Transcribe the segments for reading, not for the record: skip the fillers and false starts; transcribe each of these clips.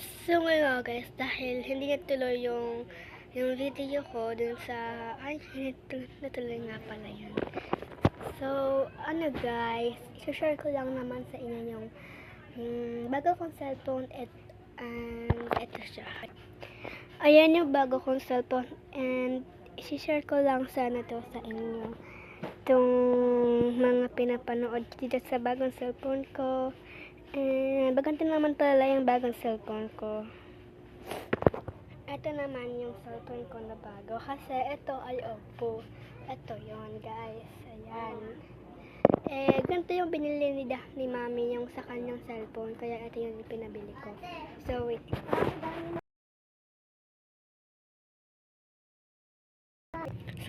So ngayon guys, dahil hindi natuloy yung video ko dun sa, ay, natuloy nga pala yun. So, ano guys, share ko lang naman sa inyo yung bago kong cellphone and ito siya. Ayan yung bago kong cellphone and share ko lang sana to sa inyo. Itong mga pinapanood dito sa bagong cellphone ko. Baganti naman pala yung bagong cellphone ko. Ito naman yung cellphone ko na bago. Kasi ito ay Oppo. Ito yon guys. Ayan. Ganito yung binili ni Mami yung sa kanyang cellphone. Kaya ito yung pinabili ko. So, wait.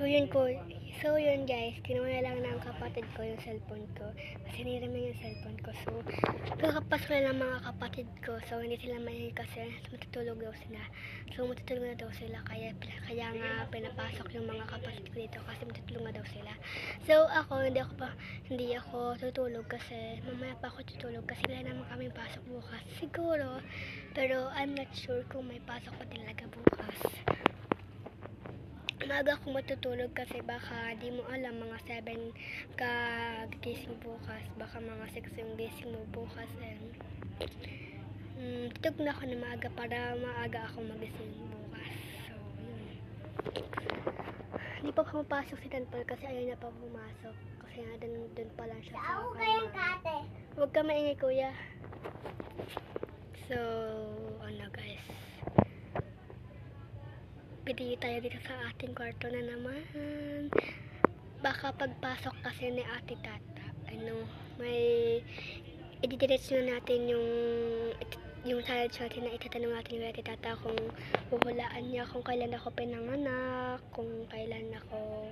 So yun guys, kinuha na lang ng kapatid ko yung cellphone ko. Kasi niram yung cellphone ko. So, kakapas ko na lang mga kapatid ko. So, hindi sila mahilig kasi matutulog daw sila. So, matutulog na daw sila. Kaya nga pinapasok yung mga kapatid ko dito kasi matutulog na daw sila. So, hindi ako tutulog kasi mamaya pa ako tutulog kasi wala naman kami pasok bukas. Siguro, pero I'm not sure kung may pasok pa talaga bukas. Maaga akong matutulog kasi baka di mo alam mga 7 ka gising bukas, baka mga 6 yung gising mo bukas. Tutulog na ako na maaga para maaga ako magising bukas. So yun, hindi pa pumapasok si Tanpol kasi ayaw na pa pumasok kasi nga dun pa lang siya sa kanya. Huwag ka maingay kuya. So ano guys, video tayo dito sa ating kwarto na naman. Baka pagpasok kasi ni Ate Tata, may i-diretso na natin yung challenge natin na itatanong natin ni Ate Tata kung huhulaan niya kung kailan ako pinanganak, kung kailan ako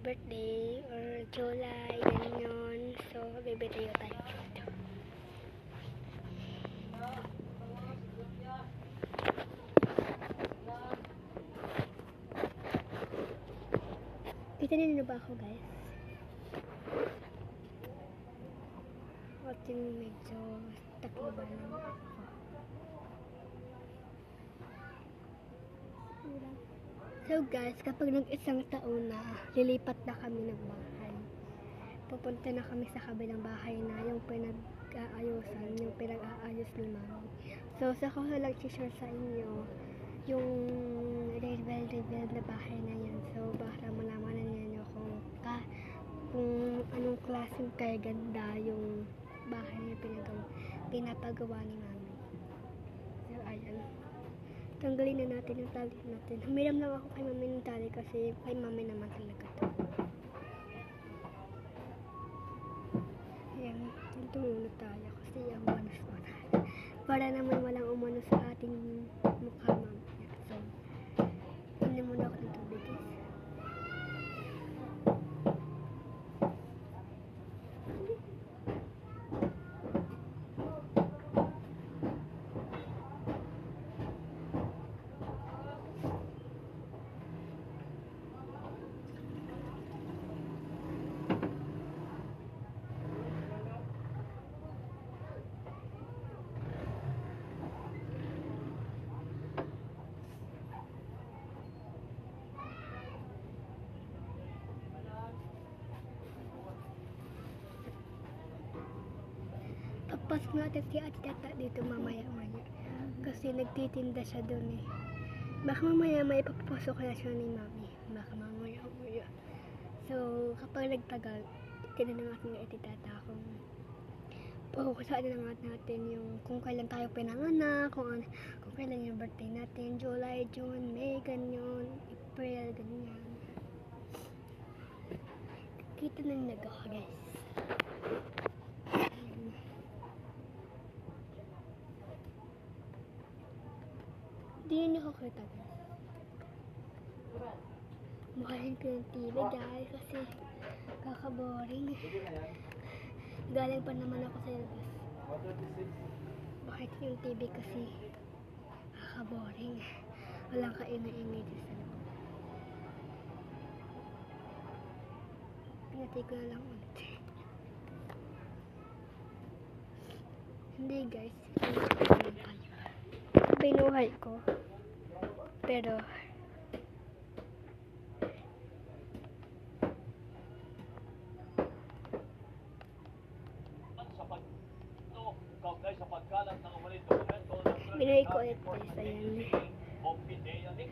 birthday or July, ganyan. So, bibitayo tayo dito. Kita niyo ba ako guys? At yung medyo takliban lang ako. So guys, kapag nag-isang taon na, lilipat na kami ng bahay. Pupunta na kami sa kabilang bahay na yung pinag-aayusan, yung pinag-aayos ni Mami. So sa ko lang share sa inyo yung reveal na bahay na yan. So para malaman na niyo kung anong klaseng kaya ganda yung bahay na pinapagawa ni Mami. So ayan, tanggalin na natin yung tali natin. Humiram lang ako kay Mami ng tali kasi kay Mami naman talaga to. Ayan, tulungan tayo kasi yung bonus mo na. Para naman walang umano sa ating mukha Mami. So, hindi muna ako ng tubig guys. Pagpasok natin si Ate Tata dito mamaya-maya. Kasi nagtitinda siya doon eh. Baka mamaya may papapasok na siya ni Mami. Baka mamaya-maya. So, kapag nagtagal, tinanong natin ni Ate Tata kung pukukusaan na natin yung kung kailan tayo pinanganak, kung kailan yung birthday natin, July, June, May, ganyan, April, ganyan. Kita na nag ako guys. Hindi nyo nakakita guys. Mukhain ko yung TV guys kasi kakaboring. Galing pa naman ako sa labas. Bakit yung TV kasi kakaboring. Walang kaingay-ingay dito sa loob. Pinatay ko na lang ulit. Hindi guys, hindi ko kayo. kinuhay ko. Pero, Kaugnay sa pagkalat ng umaling dokumento ng binigay ko ulit guys. Ayan. o PIDEA Nick.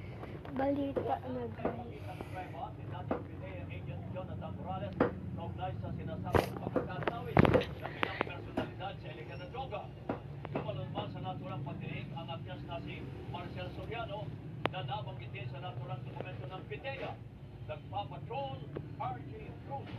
Balita na guys. Isang prueba si dating PIDEA agent Jonathan Morales kaugnay sa sinasabing pagkakatawid ng ilang personalidad sa iligan ng droga. Lumalunman sa naturang pagdinig ang akyas na si Marcel Soriano na nabanggitin sa naturang dokumento ng PIDEA. Nagpapatrol RJ Cruz.